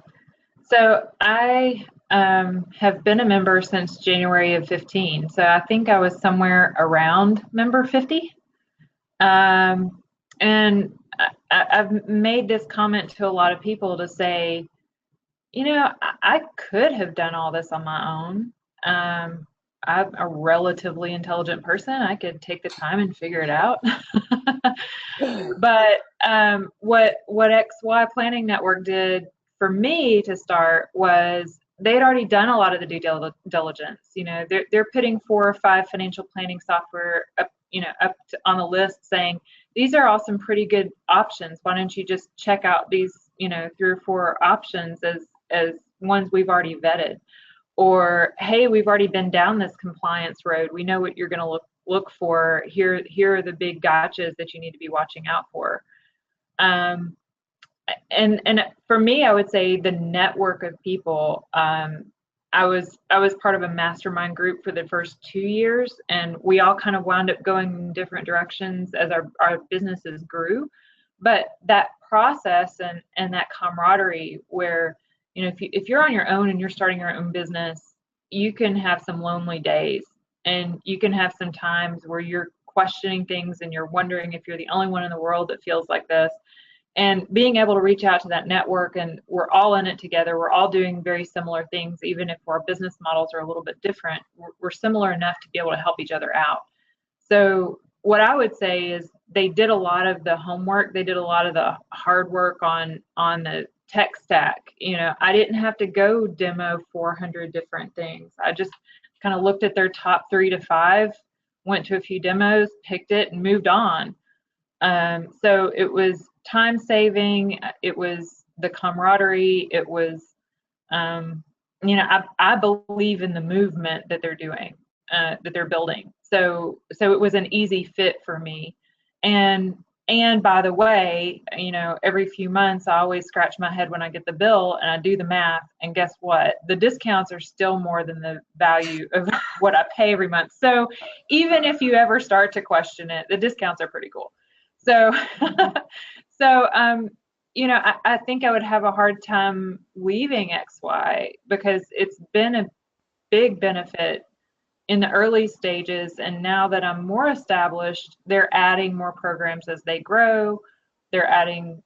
So I have been a member since January of 15. So I think I was somewhere around member 50. And I've made this comment to a lot of people to say, I could have done all this on my own. I'm a relatively intelligent person. I could take the time and figure it out. But what XY Planning Network did for me to start was they had already done a lot of the due diligence. They're putting 4 or 5 financial planning software up on the list, saying these are all some pretty good options. Why don't you just check out these 3 or 4 options as ones we've already vetted? Or, hey, we've already been down this compliance road. We know what you're going to look for. Here are the big gotchas that you need to be watching out for. And for me, I would say the network of people. I was part of a mastermind group for the first 2 years, and we all kind of wound up going in different directions as our businesses grew. But that process and that camaraderie, where if you're on your own and you're starting your own business, you can have some lonely days, and you can have some times where you're questioning things and you're wondering if you're the only one in the world that feels like this. And being able to reach out to that network, and we're all in it together, we're all doing very similar things, even if our business models are a little bit different, we're similar enough to be able to help each other out. So what I would say is they did a lot of the homework, they did a lot of the hard work on the tech stack. I didn't have to go demo 400 different things. I just kind of looked at their top 3 to 5, went to a few demos, picked it, and moved on. So it was time saving, it was the camaraderie, it was, I believe in the movement that they're doing, that they're building. So it was an easy fit for me. And by the way, every few months I always scratch my head when I get the bill and I do the math, and guess what? The discounts are still more than the value of what I pay every month. So even if you ever start to question it, the discounts are pretty cool. So I think I would have a hard time leaving XY because it's been a big benefit in the early stages. And now that I'm more established, they're adding more programs as they grow. They're adding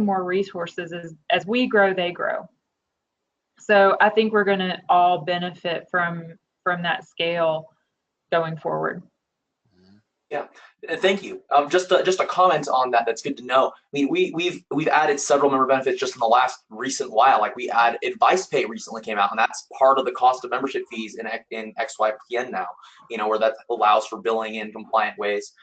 more resources as we grow, they grow. So I think we're going to all benefit from that scale going forward. Yeah, thank you. Just a comment on that. That's good to know. I mean, we've added several member benefits just in the last recent while. Like we add advice pay recently came out, and that's part of the cost of membership fees in XYPN now. Where that allows for billing in compliant ways.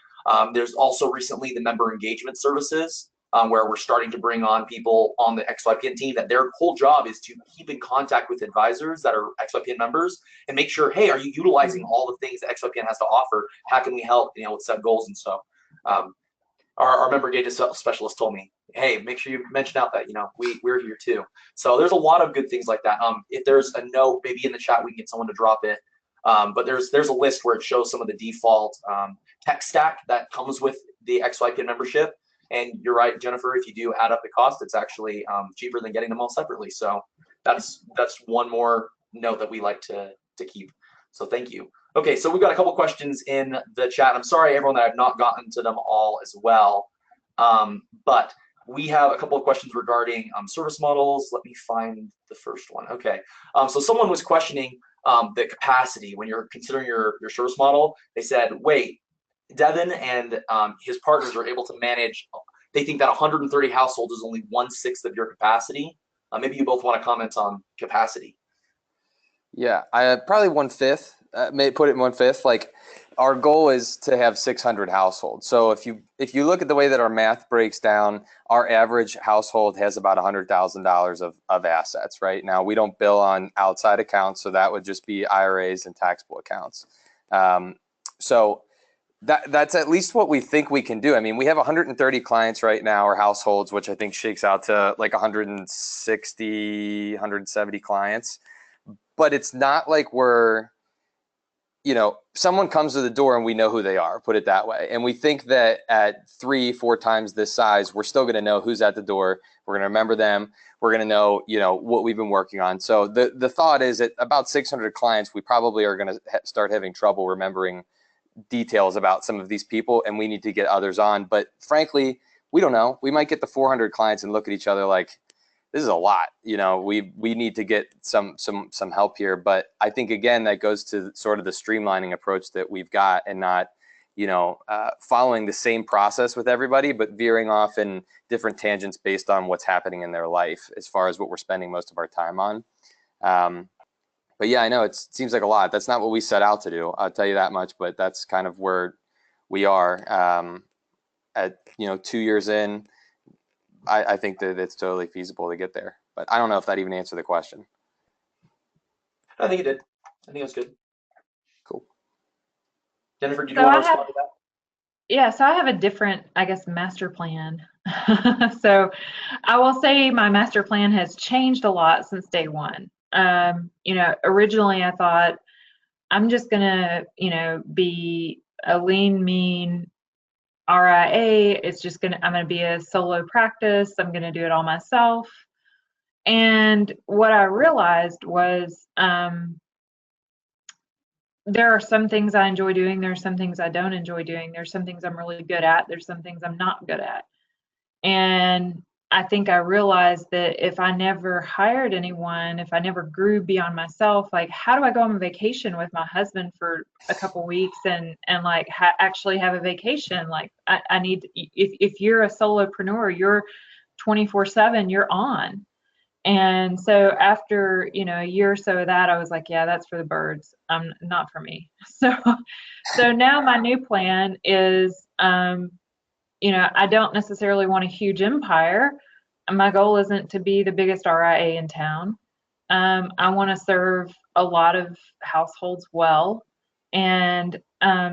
There's also recently the member engagement services, where we're starting to bring on people on the XYPN team that their whole job is to keep in contact with advisors that are XYPN members and make sure, hey, are you utilizing all the things that XYPN has to offer? How can we help, with set goals? And so our member engagement specialist told me, hey, make sure you mention out that, we're here too. So there's a lot of good things like that. If there's a note, maybe in the chat, we can get someone to drop it. But there's a list where it shows some of the default tech stack that comes with the XYPN membership. And you're right, Jennifer, if you do add up the cost, it's actually cheaper than getting them all separately. So that's one more note that we like to keep. So thank you. Okay, so we've got a couple questions in the chat. I'm sorry, everyone, that I've not gotten to them all as well. But we have a couple of questions regarding service models. Let me find the first one. Okay, so someone was questioning the capacity when you're considering your service model. They said, wait, Devon and his partners are able to manage, they think that 130 households is only 1/6 of your capacity. Maybe you both want to comment on capacity. Yeah, I probably 1/5, may put it in 1/5. Like our goal is to have 600 households. So if you look at the way that our math breaks down, our average household has about $100,000 of assets. Right now, we don't bill on outside accounts, so that would just be IRAs and taxable accounts. So that's at least what we think we can do. I mean, we have 130 clients right now, or households, which I think shakes out to like 160, 170 clients. But it's not like we're, someone comes to the door and we know who they are, put it that way. And we think that at 3-4 times this size, we're still going to know who's at the door. We're going to remember them. We're going to know, what we've been working on. So the thought is at about 600 clients, we probably are going to start having trouble remembering details about some of these people, and we need to get others on. But frankly, we don't know. We might get the 400 clients and look at each other like, this is a lot. We need to get some help here. But I think, again, that goes to sort of the streamlining approach that we've got, and not following the same process with everybody, but veering off in different tangents based on what's happening in their life as far as what we're spending most of our time on. But yeah, I know it seems like a lot. That's not what we set out to do, I'll tell you that much, but that's kind of where we are. At 2 years in, I think that it's totally feasible to get there. But I don't know if that even answered the question. I think it did. I think it was good. Cool. Jennifer, do you want to respond to that? Yeah, so I have a different, I guess, master plan. So I will say my master plan has changed a lot since day one. Originally I thought I'm just gonna, be a lean, mean RIA. I'm gonna be a solo practice. I'm gonna do it all myself. And what I realized was there are some things I enjoy doing. There are some things I don't enjoy doing. There's some things I'm really good at. There's some things I'm not good at. And I think I realized that if I never hired anyone, if I never grew beyond myself, like, how do I go on vacation with my husband for a couple weeks and actually have a vacation? Like, I need, if you're a solopreneur, you're 24/7, you're on. And so after, a year or so of that, I was like, yeah, that's for the birds. Not for me. So now my new plan is, I don't necessarily want a huge empire. My goal isn't to be the biggest RIA in town. I want to serve a lot of households well. And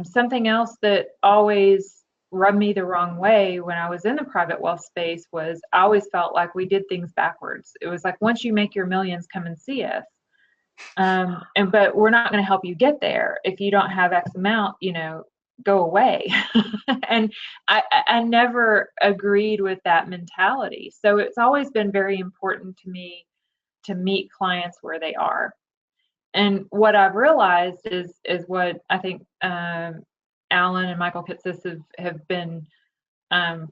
something else that always rubbed me the wrong way when I was in the private wealth space was I always felt like we did things backwards. It was like, once you make your millions, come and see us. But we're not going to help you get there if you don't have X amount, go away. And I never agreed with that mentality. So it's always been very important to me to meet clients where they are. And what I've realized is what I think Alan and Michael Kitsis have been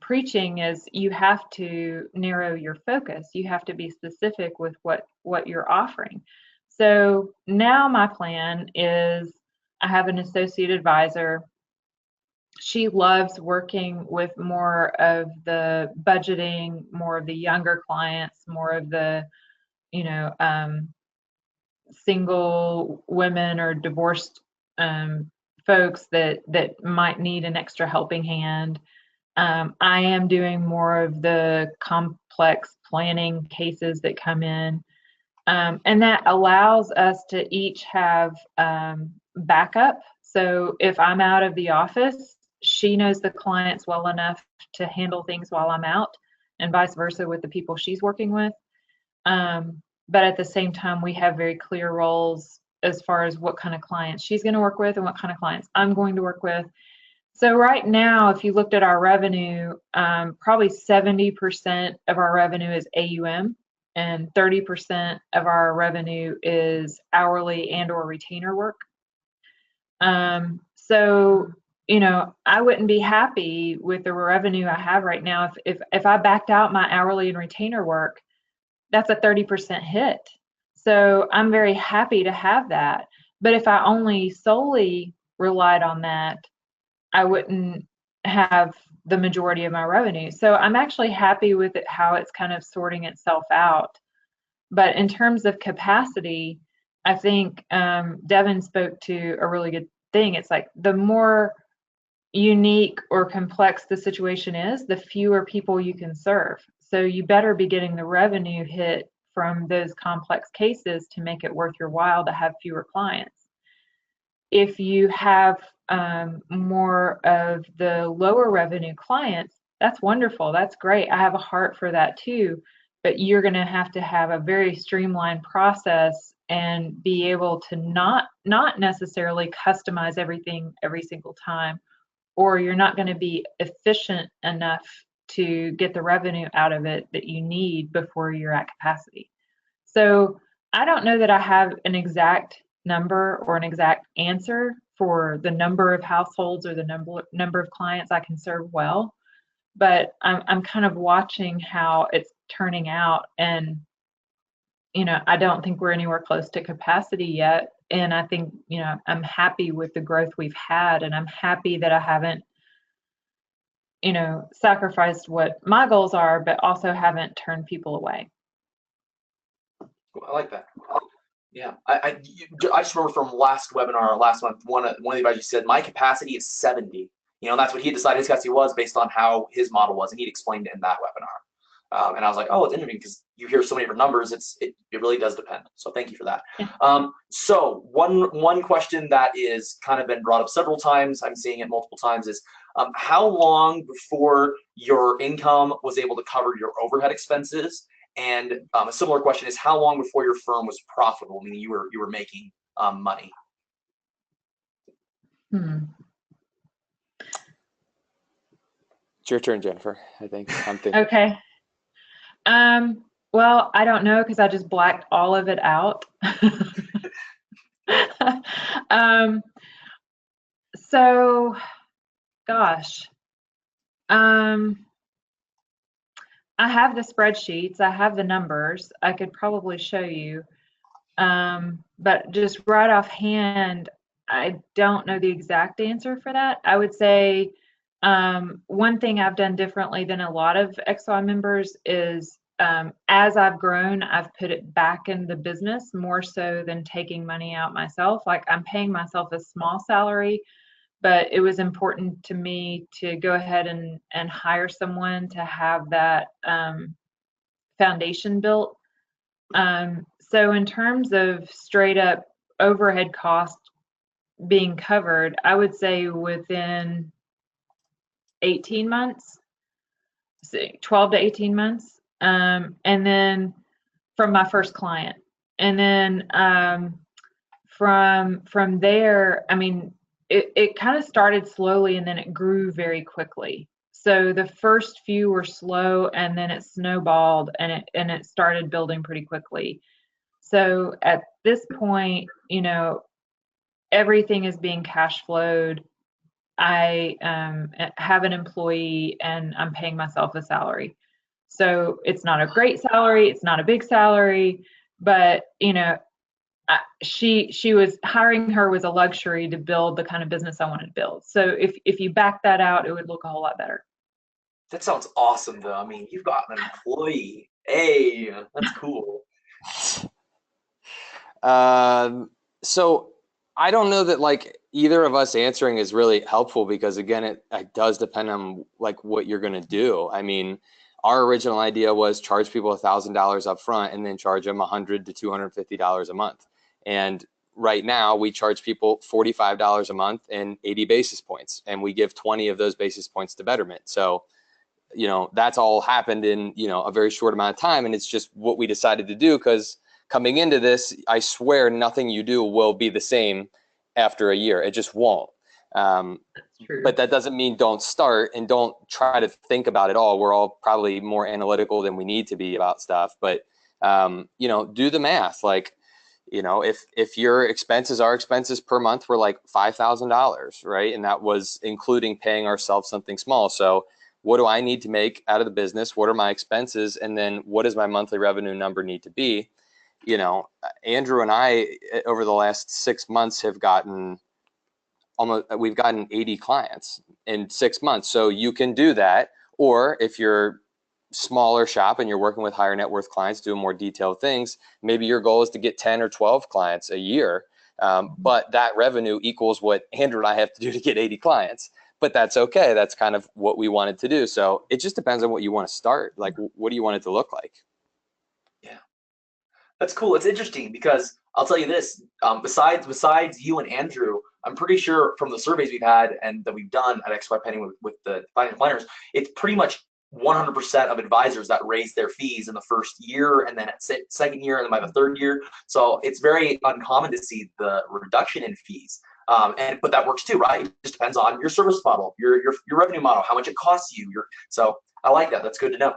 preaching is you have to narrow your focus. You have to be specific with what you're offering. So now my plan is I have an associate advisor. She loves working with more of the budgeting, more of the younger clients, more of the, single women or divorced folks that might need an extra helping hand. I am doing more of the complex planning cases that come in. And that allows us to each have backup. So if I'm out of the office, she knows the clients well enough to handle things while I'm out, and vice versa with the people she's working with. But at the same time, we have very clear roles as far as what kind of clients she's going to work with and what kind of clients I'm going to work with. So right now, if you looked at our revenue, probably 70% of our revenue is AUM and 30% of our revenue is hourly and or retainer work. So, I wouldn't be happy with the revenue I have right now. If I backed out my hourly and retainer work, that's a 30% hit. So I'm very happy to have that. But if I only solely relied on that, I wouldn't have the majority of my revenue. So I'm actually happy with it, how it's kind of sorting itself out. But in terms of capacity, I think Devon spoke to a really good thing. It's like the more unique or complex the situation is, the fewer people you can serve. So you better be getting the revenue hit from those complex cases to make it worth your while to have fewer clients. If you have more of the lower revenue clients, that's wonderful. That's great. I have a heart for that too. But you're going to have a very streamlined process and be able to not necessarily customize everything every single time, or you're not going to be efficient enough to get the revenue out of it that you need before you're at capacity. So I don't know that I have an exact number or an exact answer for the number of households or the number of clients I can serve well, but I'm kind of watching how it's turning out. And I don't think we're anywhere close to capacity yet. And I think, I'm happy with the growth we've had, and I'm happy that I haven't, sacrificed what my goals are, but also haven't turned people away. I like that. Yeah, I just remember from last webinar, last month, one of the advisors said, my capacity is 70. That's what he decided his capacity was based on how his model was, and he'd explained it in that webinar. And I was like, oh, it's interesting because you hear so many different numbers. It really does depend. So thank you for that. Yeah. So one question that is kind of been brought up several times, I'm seeing it multiple times, is how long before your income was able to cover your overhead expenses? And a similar question is, how long before your firm was profitable, meaning you were making money? It's your turn, Jennifer. I think I'm thinking. Okay. Well, I don't know because I just blacked all of it out. So, gosh, I have the spreadsheets, I have the numbers, I could probably show you, but just right offhand, I don't know the exact answer for that. I would say one thing I've done differently than a lot of XY members is as I've grown, I've put it back in the business more so than taking money out myself. Like, I'm paying myself a small salary, but it was important to me to go ahead and hire someone to have that foundation built. So in terms of straight up overhead cost being covered, I would say within 18 months, 12 to 18 months. And then from my first client. And then from there, I mean, it kind of started slowly and then it grew very quickly. So the first few were slow and then it snowballed and it started building pretty quickly. So at this point, everything is being cash flowed. I have an employee and I'm paying myself a salary. So it's not a great salary, it's not a big salary, but she was hiring her was a luxury to build the kind of business I wanted to build. So if you back that out, it would look a whole lot better. That sounds awesome, though. I mean, you've got an employee. Hey, that's cool. So I don't know that like either of us answering is really helpful because again, it does depend on like what you're going to do. I mean, our original idea was charge people $1,000 up front and then charge them $100 to $250 a month. And right now we charge people $45 a month and 80 basis points, and we give 20 of those basis points to Betterment. So, that's all happened in, a very short amount of time. And it's just what we decided to do because coming into this, I swear nothing you do will be the same after a year. It just won't. But that doesn't mean don't start and don't try to think about it all. We're all probably more analytical than we need to be about stuff. But, do the math. Like, if your our expenses per month were like $5,000, right? And that was including paying ourselves something small. So what do I need to make out of the business? What are my expenses? And then what does my monthly revenue number need to be? Andrew and I, over the last 6 months, we've gotten 80 clients in 6 months. So you can do that. Or if you're smaller shop and you're working with higher net worth clients doing more detailed things, maybe your goal is to get 10 or 12 clients a year. But that revenue equals what Andrew and I have to do to get 80 clients. But that's okay. That's kind of what we wanted to do. So it just depends on what you want to start. Like, what do you want it to look like? Yeah, that's cool. It's interesting because I'll tell you this, besides you and Andrew, I'm pretty sure from the surveys we've had and that we've done at XYPN with the financial planners, it's pretty much 100% of advisors that raise their fees in the first year and then at second year and then by the third year. So it's very uncommon to see the reduction in fees. But that works too, right? It just depends on your service model, your revenue model, how much it costs you. So I like that. That's good to know.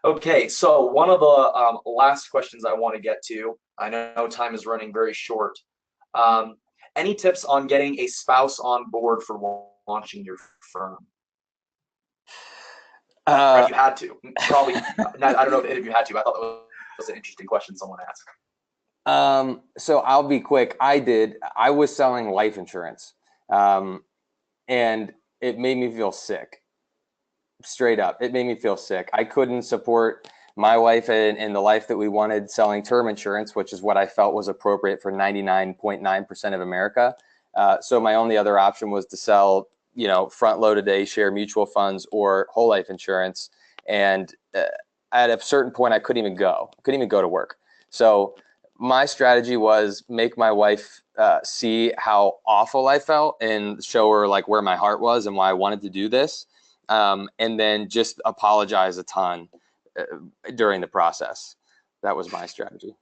Okay, so one of the last questions I want to get to, I know time is running very short. Any tips on getting a spouse on board for launching your firm? If you had to, probably. I don't know if any of you had to. I thought that was an interesting question someone asked. So I'll be quick. I was selling life insurance, and it made me feel sick. Straight up, it made me feel sick. I couldn't support my wife in the life that we wanted selling term insurance, which is what I felt was appropriate for 99.9% of America. So my only other option was to sell, front-loaded A-share mutual funds or whole life insurance. And at a certain point, I couldn't even go to work. So my strategy was make my wife see how awful I felt and show her like where my heart was and why I wanted to do this. And then just apologize a ton during the process. That was my strategy.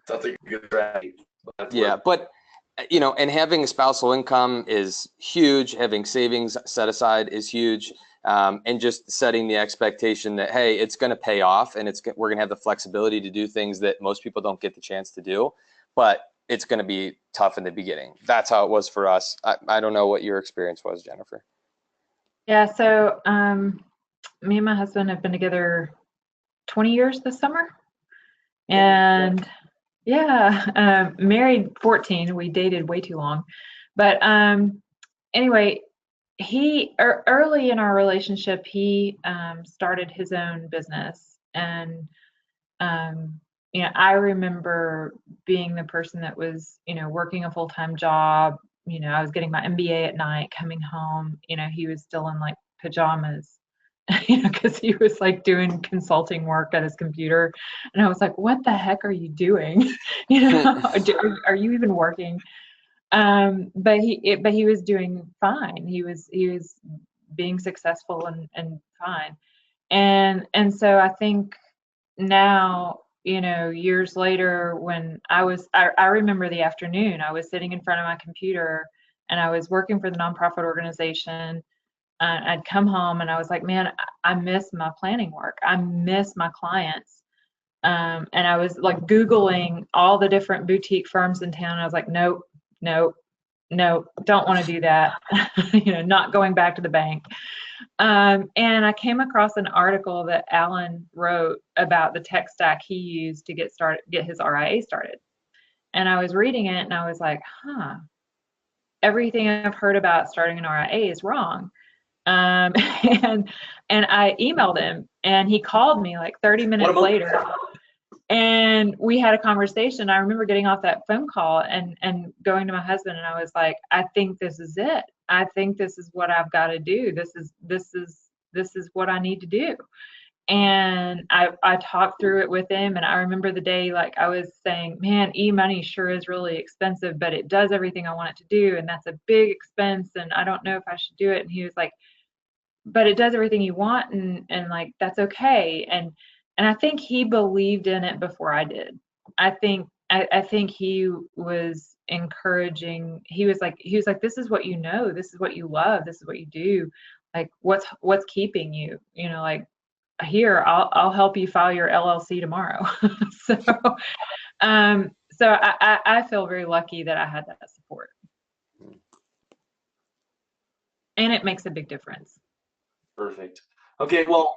Sounds like a good strategy. Yeah, but and having a spousal income is huge. Having savings set aside is huge. And just setting the expectation that, hey, it's going to pay off and we're going to have the flexibility to do things that most people don't get the chance to do, but it's going to be tough in the beginning. That's how it was for us. I don't know what your experience was, Jennifer. Yeah, so me and my husband have been together 20 years this summer. And married 14. We dated way too long. But anyway, early in our relationship, he started his own business. And, I remember being the person that was, working a full-time job. I was getting my MBA at night, coming home, he was still in like pajamas, because he was like doing consulting work at his computer. And I was like, what the heck are you doing? Are you even working? But he was doing fine. He was being successful and fine. And so I think now years later when I remember the afternoon, I was sitting in front of my computer and I was working for the nonprofit organization. I'd come home and I was like, man, I miss my planning work. I miss my clients. And I was like Googling all the different boutique firms in town. I was like, nope, nope, nope, don't want to do that. Not going back to the bank. And I came across an article that Alan wrote about the tech stack he used to get his RIA started. And I was reading it and I was like, everything I've heard about starting an RIA is wrong. And I emailed him and he called me like 30 minutes later and we had a conversation. I remember getting off that phone call and going to my husband and I was like, I think this is it. I think this is what I've got to do. This is what I need to do. And I talked through it with him. And I remember the day, like I was saying, man, e-money sure is really expensive, but it does everything I want it to do. And that's a big expense. And I don't know if I should do it. And he was like, but it does everything you want. And like, that's okay. And I think he believed in it before I did. I think he was encouraging. He was like, this is what you know, this is what you love, this is what you do. Like, what's keeping you? Like, here, I'll help you file your LLC tomorrow. So I feel very lucky that I had that support, and it makes a big difference. Perfect. Okay, well.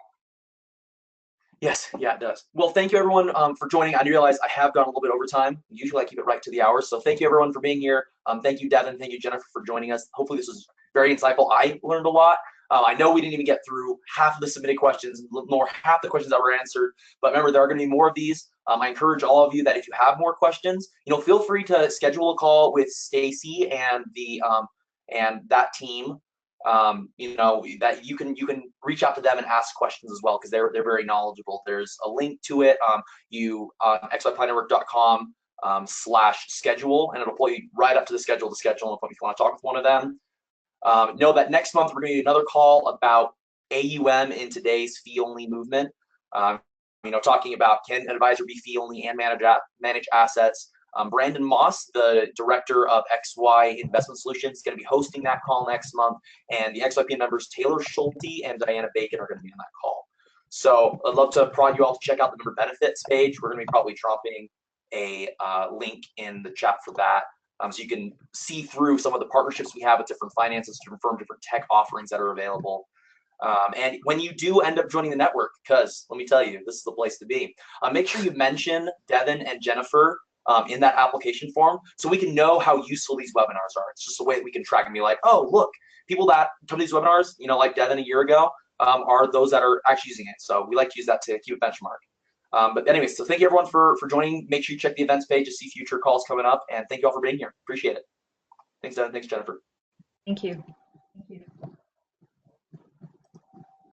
Yes, yeah, it does. Well, thank you everyone for joining. I realize I have gone a little bit over time. Usually I keep it right to the hour. So thank you everyone for being here. Thank you, Devin. Thank you, Jennifer, for joining us. Hopefully this was very insightful. I learned a lot. I know we didn't even get through half of the submitted questions, nor half the questions that were answered. But remember, there are going to be more of these. I encourage all of you that if you have more questions, feel free to schedule a call with Stacy and that team. That you can reach out to them and ask questions as well, because they're very knowledgeable. There's a link to it. XYPNetwork.com /schedule, and it'll pull you right up to the schedule if you want to talk with one of them. Know that next month we're going to do another call about AUM in today's fee-only movement. Talking about, can an advisor be fee-only and manage assets? Brandon Moss, the director of XY Investment Solutions, is going to be hosting that call next month. And the XYPN members, Taylor Schulte and Diana Bacon, are going to be on that call. So I'd love to prod you all to check out the member benefits page. We're going to be probably dropping a link in the chat for that. So you can see through some of the partnerships we have with different finances to confirm different tech offerings that are available. And when you do end up joining the network, because let me tell you, this is the place to be, make sure you mention Devin and Jennifer in that application form, so we can know how useful these webinars are. It's just a way that we can track and be like, oh, look, people that come to these webinars, like Devin a year ago, are those that are actually using it. So we like to use that to keep a benchmark. But anyways, so thank you everyone for joining. Make sure you check the events page to see future calls coming up, and thank you all for being here. Appreciate it. Thanks, Devin. Thanks, Jennifer. Thank you. Thank you.